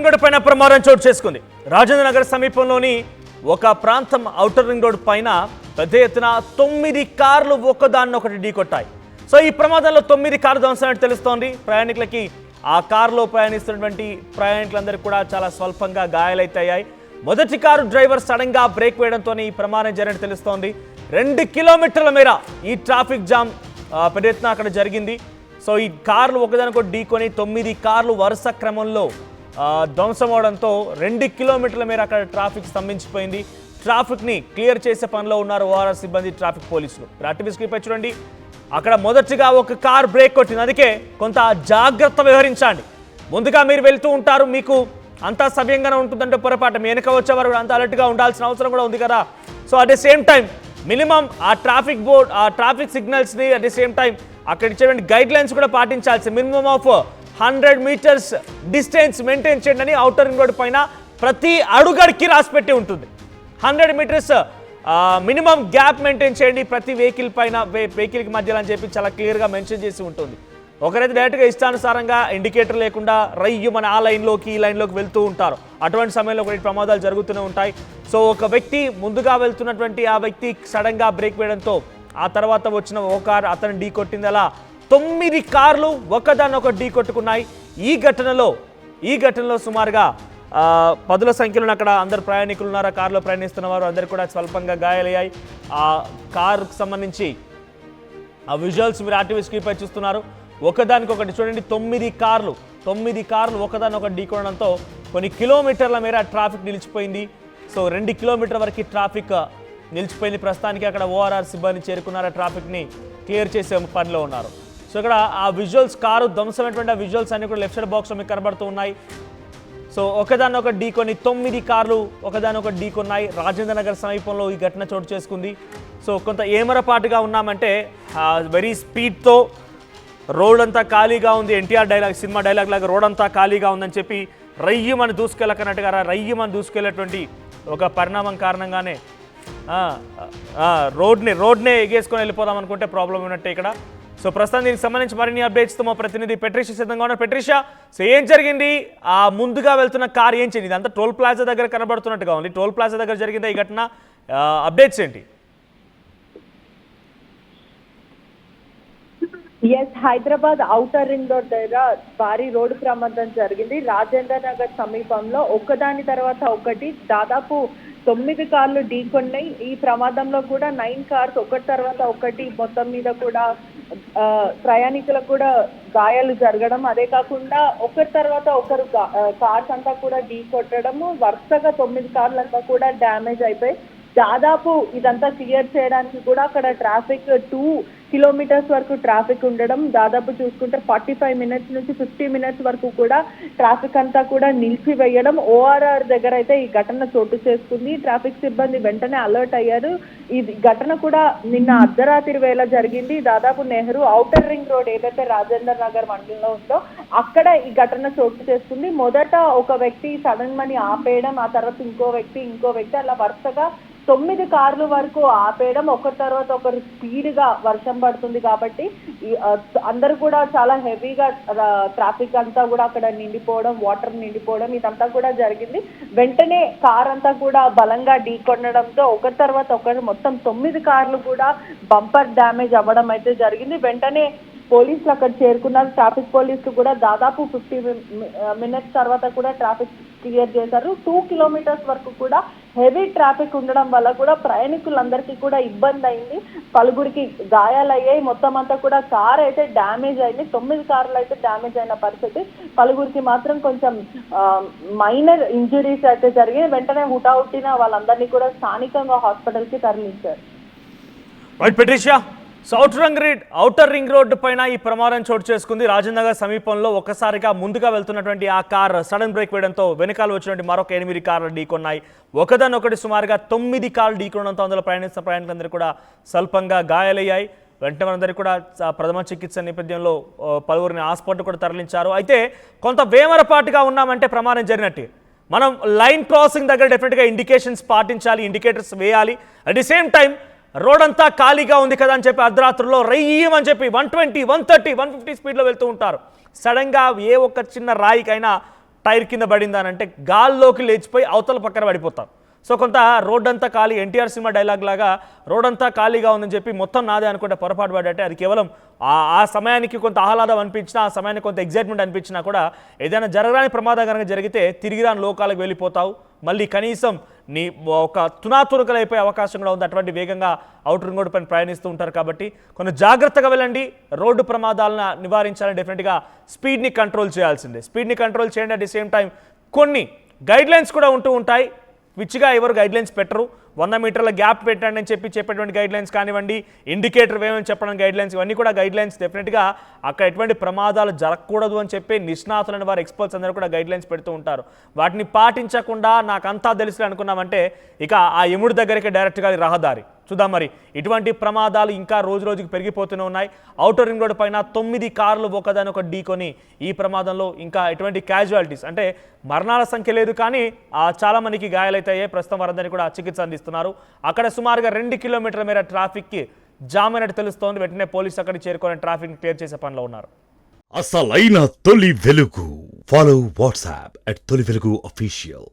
Ring road పైన ప్రమాదం చోటు చేసుకుంది. రాజేంద్ర నగర్ సమీపంలోని ఒక ప్రాంతం ఔటర్ రింగ్ రోడ్ పైన పెద్ద ఎత్తున 9 కార్లు ఒకదాన్నొకటి ఢీకొట్టాయి. సో ఈ ప్రమాదంలో 9 కార్లు ధ్వంసమైనట్టు తెలుస్తోంది. ప్రయాణికులకి ఆ కారులో ప్రయాణిస్తున్నటువంటి ప్రయాణికులందరికీ కూడా చాలా స్వల్పంగా గాయాలైతయ్యాయి. మొదటి కారు డ్రైవర్ సడన్ గా బ్రేక్ వేయడంతో ఈ ప్రమాదం జరిగినట్టు తెలుస్తోంది. 2 కిలోమీటర్ల మేర ఈ ట్రాఫిక్ జామ్ పెద్ద ఎత్తున అక్కడ జరిగింది. సో ఈ కార్లు ఒకదానికొకటి ఢీకొని 9 కార్లు వరుస క్రమంలో ధ్వంసమవడంతో 2 కిలోమీటర్ల మేర అక్కడ ట్రాఫిక్ స్తంభించిపోయింది. ట్రాఫిక్ని క్లియర్ చేసే పనిలో ఉన్నారు ఓఆర్ఆర్ సిబ్బంది, ట్రాఫిక్ పోలీసులు. ఆర్టీవీ స్క్రీన్పై చూడండి, అక్కడ మొదటిగా ఒక కార్ బ్రేక్ కొట్టింది. అందుకే కొంత జాగ్రత్త వ్యవహరించండి. ముందుగా మీరు వెళ్తూ ఉంటారు, మీకు అంతా సవ్యంగానే ఉంటుందంటే పొరపాటు మీ వెనక వచ్చేవారు కూడా అంత అలర్ట్గా ఉండాల్సిన అవసరం కూడా ఉంది కదా. So at the same time minimum ఆ ట్రాఫిక్ బోర్డ్ ఆ ట్రాఫిక్ సిగ్నల్స్ని అట్ ద సేమ్ టైం అక్కడ ఇచ్చేటువంటి గైడ్ లైన్స్ కూడా పాటించాల్సి. Minimum of 100 metres distance maintain చేయండి అని ఔటర్ రింగ్ రోడ్ పైన ప్రతి అడుగడికి రాసిపెట్టి ఉంటుంది. 100 మీటర్స్ మినిమం గ్యాప్ మెయింటైన్ చేయండి ప్రతి వెహికల్కి మధ్యలో అని చెప్పి చాలా క్లియర్గా మెన్షన్ చేసి ఉంటుంది. ఒకరైతే డైరెక్ట్గా ఇష్టానుసారంగా ఇండికేటర్ లేకుండా రయ్యు మన ఆ లైన్లోకి ఈ లైన్లోకి వెళ్తూ ఉంటారు. అటువంటి సమయంలో కొన్ని ప్రమాదాలు జరుగుతూనే ఉంటాయి. సో ఒక వ్యక్తి ముందుగా వెళ్తున్నటువంటి ఆ వ్యక్తి సడన్గా బ్రేక్ వేయడంతో ఆ తర్వాత వచ్చిన ఓ కార్ అతను ఢీ కొట్టింది. అలా 9 కార్లు ఒకదాన్నొకటి ఢీ కొట్టుకున్నాయి. ఈ ఘటనలో సుమారుగా 10ల సంఖ్యలో అక్కడ అందరు ప్రయాణికులు ఉన్నారు. ఆ కారులో ప్రయాణిస్తున్న వారు అందరు కూడా స్వల్పంగా గాయాలయ్యాయి. ఆ కారుకు సంబంధించి ఆ విజువల్స్ మీరు ఆర్టీవీ స్క్రీన్పై చూస్తున్నారు. ఒకదానికొకటి చూడండి, 9 కార్లు ఒకదానొకటి ఢీకొనడంతో కొన్ని కిలోమీటర్ల మేర ట్రాఫిక్ నిలిచిపోయింది. సో 2 కిలోమీటర్ల వరకు ట్రాఫిక్ నిలిచిపోయింది. ప్రస్తుతానికి అక్కడ ఓఆర్ఆర్ సిబ్బంది చేరుకున్నారు, ట్రాఫిక్ని క్లియర్ చేసే పనిలో ఉన్నారు. సో ఇక్కడ ఆ విజువల్స్ కారు ధ్వంసమైనటువంటి ఆ విజువల్స్ అన్ని కూడా లెఫ్ట్ సైడ్ బాక్స్లో మీకు కనబడుతూ ఉన్నాయి. సో ఒకదానొకటి ఢీకొని 9 కార్లు ఒకదానొకటి ఢీకొన్నాయి. రాజేంద్ర నగర్ సమీపంలో ఈ ఘటన చోటు చేసుకుంది. సో కొంత ఏమరపాటుగా ఉన్నామంటే వెరీ స్పీడ్తో రోడ్ అంతా ఖాళీగా ఉంది. ఎన్టీఆర్ డైలాగ్ సినిమా డైలాగ్ లాగా రోడ్ అంతా ఖాళీగా ఉందని చెప్పి రయ్యమని దూసుకెళ్ళకన్నట్టుగా రయ్యమని దూసుకెళ్ళేటువంటి ఒక పరిణామం కారణంగానే రోడ్నే ఎగేసుకొని వెళ్ళిపోదాం అనుకుంటే ప్రాబ్లం ఉన్నట్టే ఇక్కడ. సో ప్రస్తుతం దీనికి సంబంధించి మరిన్ని అప్డేట్స్తో మా ప్రతినిధి పెట్రిషియా సిద్ధంగా ఉన్నారు. పెట్రిషియా, సో ఏం జరిగింది? ఆ ముందుగా వెళ్తున్న కార్ ఏం చేయండి? ఇదంతా టోల్ ప్లాజా దగ్గర కనబడుతున్నట్టుగా ఉంది. టోల్ ప్లాజా దగ్గర జరిగిందా ఈ ఘటన? అప్డేట్స్ ఏంటి? హైదరాబాద్ ఔటర్ రింగ్ రోడ్ దగ్గర భారీ రోడ్డు ప్రమాదం జరిగింది. రాజేంద్ర నగర్ సమీపంలో ఒకదాని తర్వాత ఒకటి దాదాపు 9 కార్లు ఢీకొన్నాయి. ఈ ప్రమాదంలో కూడా 9 కార్స్ ఒకటి తర్వాత ఒకటి మొత్తం మీద కూడా ప్రయాణికులకు కూడా గాయాలు జరగడం, అదే కాకుండా ఒకరి తర్వాత ఒకరు కార్స్ అంతా కూడా ఢీకొట్టడము, వరుసగా 9 కార్లు అంతా కూడా డ్యామేజ్ అయిపోయి దాదాపు ఇదంతా క్లియర్ చేయడానికి కూడా అక్కడ ట్రాఫిక్ 2 కిలోమీటర్స్ వరకు ట్రాఫిక్ ఉండడం, దాదాపు చూసుకుంటే 45 మినిట్స్ నుంచి 50 మినిట్స్ వరకు కూడా ట్రాఫిక్ అంతా కూడా నిలిపివేయడం. ఓఆర్ఆర్ దగ్గర అయితే ఈ ఘటన చోటు చేసుకుంది. ట్రాఫిక్ సిబ్బంది వెంటనే అలర్ట్ అయ్యారు. ఈ ఘటన కూడా నిన్న అర్ధరాత్రి వేళ జరిగింది. దాదాపు నెహ్రూ ఔటర్ రింగ్ రోడ్ ఏదైతే రాజేంద్ర నగర్ మండలంలో ఉందో అక్కడ ఈ ఘటన చోటు చేసుకుంది. మొదట ఒక వ్యక్తి సడన్ మనీ ఆపేయడం, ఆ తర్వాత ఇంకో వ్యక్తి అలా వరుసగా 9 కార్లు వరకు ఆపేయడం, ఒకరి తర్వాత ఒకరు స్పీడ్గా వర్షం పడుతుంది కాబట్టి అందరూ కూడా చాలా హెవీగా ట్రాఫిక్ అంతా కూడా అక్కడ నిండిపోవడం, వాటర్ నిండిపోవడం ఇదంతా కూడా జరిగింది. వెంటనే కార్ అంతా కూడా బలంగా ఢీకొనడంతో ఒకరి తర్వాత ఒకరు మొత్తం 9 కార్లు కూడా బంపర్ డ్యామేజ్ అవ్వడం అయితే జరిగింది. వెంటనే పోలీసులు అక్కడ చేరుకున్నారు. ట్రాఫిక్ పోలీసులు కూడా దాదాపు 50 మినిట్స్ తర్వాత కూడా ట్రాఫిక్ క్లియర్ చేశారు. 2 కిలోమీటర్స్ వరకు కూడా హెవీ ట్రాఫిక్ ఉండడం వల్ల కూడా ప్రయాణికులందరికీ కూడా ఇబ్బంది అయింది. పలుగురికి గాయాలయ్యాయి. మొత్తం అంతా కూడా కార్ అయితే డ్యామేజ్ అయింది. 9 కార్లు అయితే డ్యామేజ్ అయిన పరిస్థితి. పలుగురికి మాత్రం కొంచెం మైనర్ ఇంజురీస్ అయితే జరిగాయి. వెంటనే హుటాహుటిన వాళ్ళందరినీ కూడా స్థానికంగా హాస్పిటల్కి తరలించారు. సో ఔటర్ రింగ్ రోడ్డు పైన ఈ ప్రమాదం చోటు చేసుకుంది. రాజేంద్ర నగర్ సమీపంలో ఒక్కసారిగా ముందుగా వెళ్తున్నటువంటి ఆ కార్ సడన్ బ్రేక్ వేయడంతో వెనకాల వచ్చినటువంటి మరొక 8 కార్లు ఢీకొన్నాయి. ఒకదానొకటి సుమారుగా 9 కార్లు ఢీకొనడంతో అందులో ప్రయాణిస్తున్న ప్రయాణికులందరూ కూడా స్వల్పంగా గాయాలయ్యాయి. వెంటనే మనందరికీ కూడా ప్రథమ చికిత్స నేపథ్యంలో పలువురిని హాస్పిటల్ కూడా తరలించారు. అయితే కొంత వేమరపాటుగా ఉన్నామంటే ప్రమాదం జరిగినట్టు. మనం లైన్ క్రాసింగ్ దగ్గర డెఫినెట్గా ఇండికేషన్స్ పాటించాలి, ఇండికేటర్స్ వేయాలి. At the same time road అంతా ఖాళీగా ఉంది కదా అని చెప్పి అర్ధరాత్రుల్లో రయ్యమని చెప్పి 120, 130, 150 స్పీడ్లో వెళ్తూ ఉంటారు. సడన్గా ఏ ఒక్క చిన్న రాయికైనా టైర్ కింద పడిందా అని అంటే గాల్లోకి లేచిపోయి అవతల పక్కన పడిపోతారు. సో కొంత రోడ్ అంతా ఖాళీ, ఎన్టీఆర్ సినిమా డైలాగ్ లాగా రోడ్ అంతా ఖాళీగా ఉందని చెప్పి మొత్తం నాదే అనుకుంటే పొరపాటు పడ్డట్టే. అది కేవలం ఆ సమయానికి కొంత ఆహ్లాదం అనిపించినా, ఆ సమయానికి కొంత ఎగ్జైట్మెంట్ అనిపించినా కూడా ఏదైనా జరగరాని ప్రమాదం కనుక జరిగితే తిరిగిరాని లోకాలకు వెళ్ళిపోతావు. మళ్ళీ కనీసం నీ ఒక తునాతునకలైపోయే అవకాశం కూడా ఉంది. అటువంటి వేగంగా అవుటర్ రింగ్ రోడ్ పైన ప్రయాణిస్తూ ఉంటారు కాబట్టి కొంచెం జాగ్రత్తగా వెళ్ళండి. రోడ్డు ప్రమాదాలను నివారించాలని డెఫినెట్గా స్పీడ్ని కంట్రోల్ చేయాల్సిందే. స్పీడ్ని కంట్రోల్ చేయండి. అట్ ది సేమ్ టైం కొన్ని గైడ్లైన్స్ కూడా ఉంటూ ఉంటాయి. విచ్చిగా ఎవరు గైడ్లైన్స్ పెట్టరు. 100 మీటర్ల గ్యాప్ పెట్టండి అని చెప్పేటువంటి గైడ్లైన్స్ కానివ్వండి, ఇండికేటర్ వేయమని చెప్పడం గైడ్లైన్స్, ఇవన్నీ కూడా గైడ్లైన్స్. డెఫినెట్గా అక్కడ ఎటువంటి ప్రమాదాలు జరగకూడదు అని చెప్పి నిష్ణాతులైన వారు, ఎక్స్పర్ట్స్ అందరూ కూడా గైడ్లైన్స్ పెడుతూ ఉంటారు. వాటిని పాటించకుండా నాకంతా తెలుసు అనుకున్నామంటే ఇక ఆ యముడి దగ్గరికి డైరెక్ట్గా రహదారి. చూద్దాం మరి ఇటువంటి ప్రమాదాలు ఇంకా రోజు రోజుకి పెరిగిపోతూనే ఉన్నాయి. ఔటర్ రింగ్ రోడ్ పైన 9 కార్లు ఒకదానొక ఢీకొని ఈ ప్రమాదంలో ఇంకా ఎటువంటి క్యాజువాలిటీస్ అంటే మరణాల సంఖ్య లేదు, కానీ చాలా మందికి గాయాలైతే ప్రస్తుతం వారందరినీ కూడా చికిత్స అందిస్తున్నారు. అక్కడ సుమారుగా 2 కిలోమీటర్ల మేర ట్రాఫిక్కి జామ్ అయినట్టు తెలుస్తోంది. వెంటనే పోలీసు అక్కడికి చేరుకొని ట్రాఫిక్ క్లియర్ చేసే పనిలో ఉన్నారు. అసలైన తొలి వెలుగు. ఫాలో వాట్సాప్ @తొలి వెలుగు official.